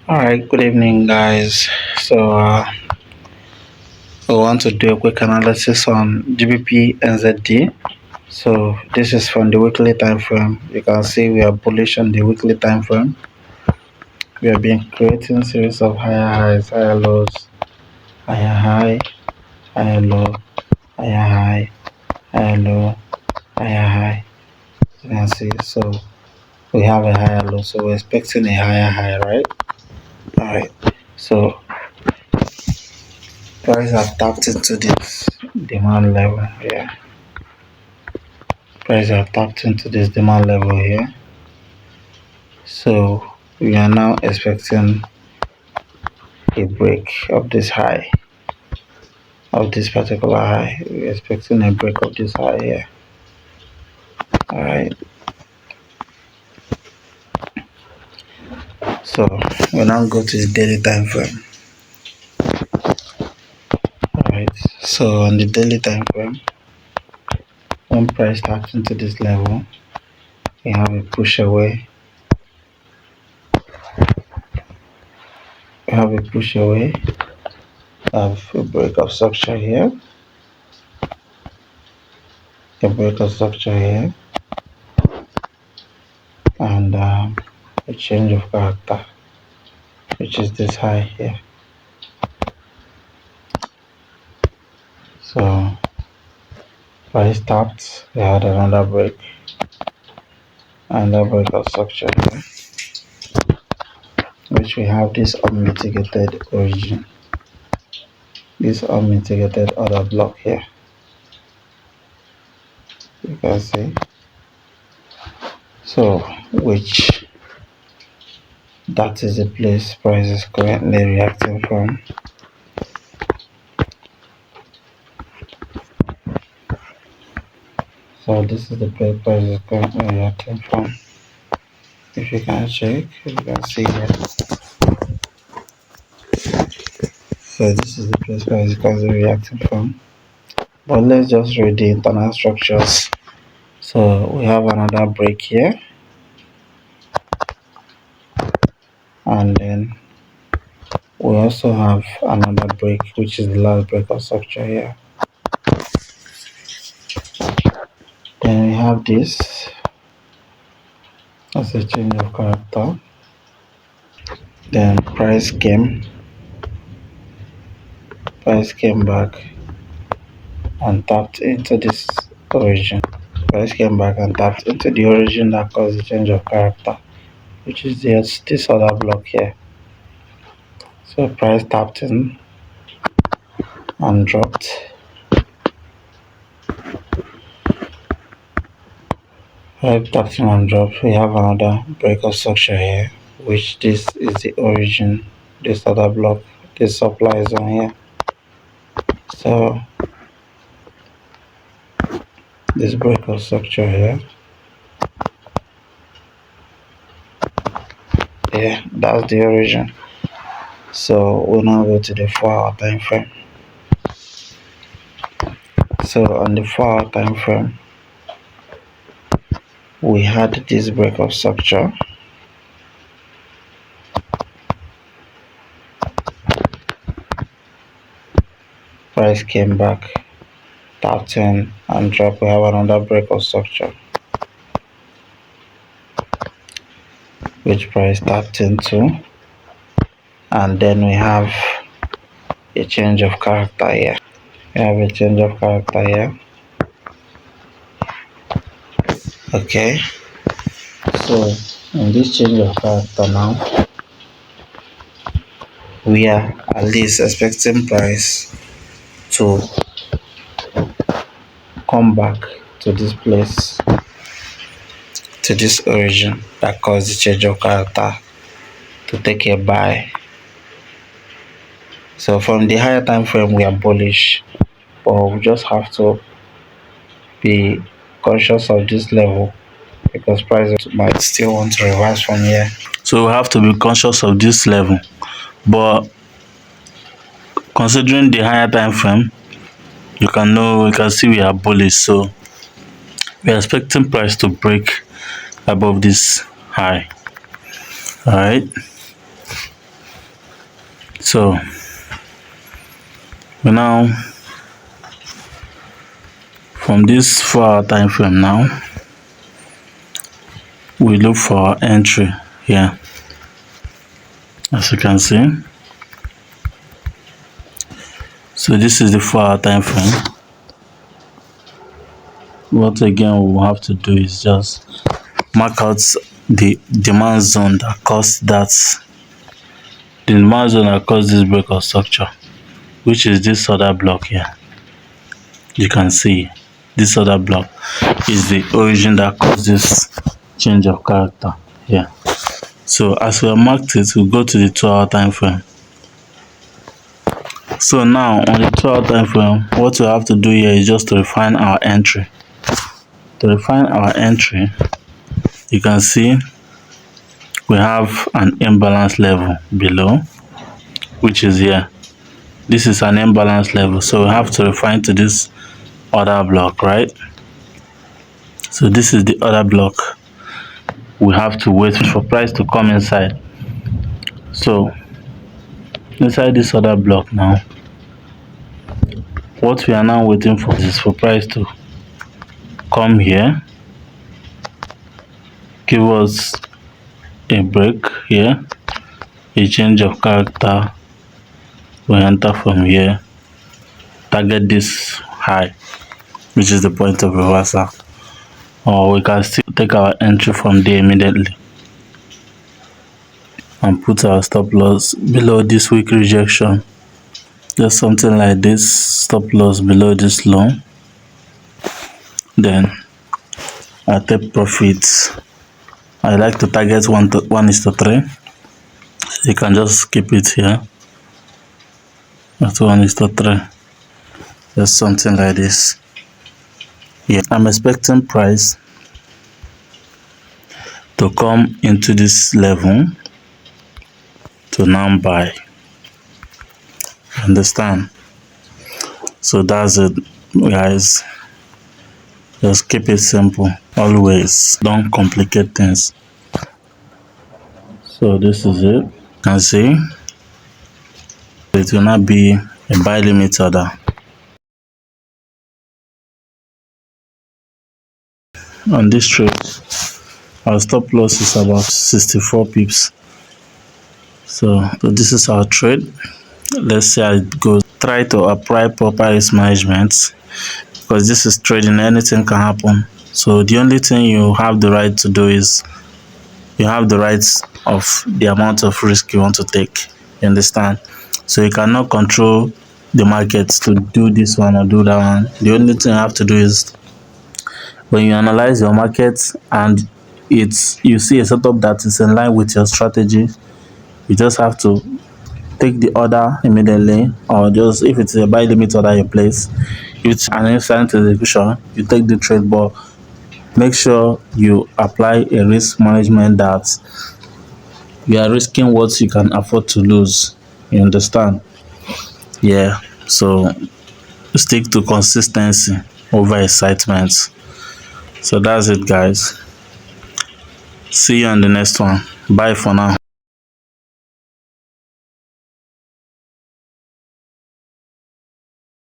All right, good evening, guys. We want to do a quick analysis on GBPNZD. So, this is from the weekly time frame. You can see we are bullish on the weekly time frame. We have been creating series of higher highs, higher lows, higher high, higher low, higher high, higher low, higher high. You can see. So, we have a higher low. So, we're expecting a higher high, right? All right. So, price have tapped into this demand level here. Price have tapped into this demand level here. So we are now expecting a break of this high, of this particular high. We're expecting a break of this high here. All right. So we now go to the daily time frame. All right. So on the daily time frame, when price taps into this level, we have a push away. We have a push away. Have a break of structure here. A break of structure here. And a change of character, which is this high here. So price tapped, we had another break of structure here, which we have this unmitigated origin, this unmitigated order block here. You can see. So which that is the place price is currently reacting from. So this is the place price is currently reacting from. If you can check, you can see here. So this is the place price is currently reacting from. But let's just read the internal structures. So we have another break here, and then we also have another break, which is the last break of structure here. Then we have this as a change of character. Then price came back and tapped into this origin. Price came back and tapped into the origin that caused the change of character, which is this other block here. So price tapped in and dropped. Price tapped in and dropped. We have another break of structure here, which this is the origin, this other block, this supply zone here. So this break of structure here, yeah, that's the origin. So we'll now go to the 4-hour time frame. So on the 4-hour time frame, we had this break of structure. Price came back, tapped in and dropped. We have another break of structure, which price tapped into, and then we have a change of character here. We have a change of character here. Okay, so in this change of character now, we are at least expecting price to come back to this place, to this origin that caused the change of character, to take a buy. So from the higher time frame, we are bullish, but we just have to be conscious of this level because price might still want to reverse from here. So we have to be conscious of this level, but considering the higher time frame, you can see we are bullish. So we are expecting price to break above this high. All right. So now from this 4-hour time frame, now we look for our entry here. As you can see, so this is the 4-hour time frame. What again we will have to do is just mark out the demand zone that caused this breakout structure, which is this other block here. You can see this other block is the origin that caused this change of character here. So as we have marked it, we'll go to the 2-hour time frame. So now on the 2-hour time frame, what we have to do here is just to refine our entry. To refine our entry, you can see we have an imbalance level below, which is here. This is an imbalance level, so we have to refine to this other block, right? So this is the other block. We have to wait for price to come inside. So inside this other block now, what we are now waiting for is for price to come here, give us a break here, a change of character. We enter from here, target this high, which is the point of reversal, or we can still take our entry from there immediately and put our stop loss below this weak rejection. Just something like this, stop loss below this low. Then I take profits. I like to target 1:3. You can just keep it here at 1:3. Just something like this. Yeah, I'm expecting price to come into this level to now buy. Understand? So that's it, guys. Just keep it simple. Always don't complicate things. So this is it. You can see it will not be a buy limit order. On this trade, our stop loss is about 64 pips. So this is our trade. Let's see how it goes. Try to apply proper risk management, because this is trading, anything can happen. So the only thing you have the right to do is you have the rights of the amount of risk you want to take. You understand? So you cannot control the market to do this one or do that one. The only thing you have to do is when you analyze your market and you see a setup that is in line with your strategy, you just have to take the order immediately, or just if it's a buy limit order you place, it's an instant execution, you take the trade, but make sure you apply a risk management that you are risking what you can afford to lose. You understand? Yeah, so stick to consistency over excitement. So that's it, guys. See you on the next one. Bye for now.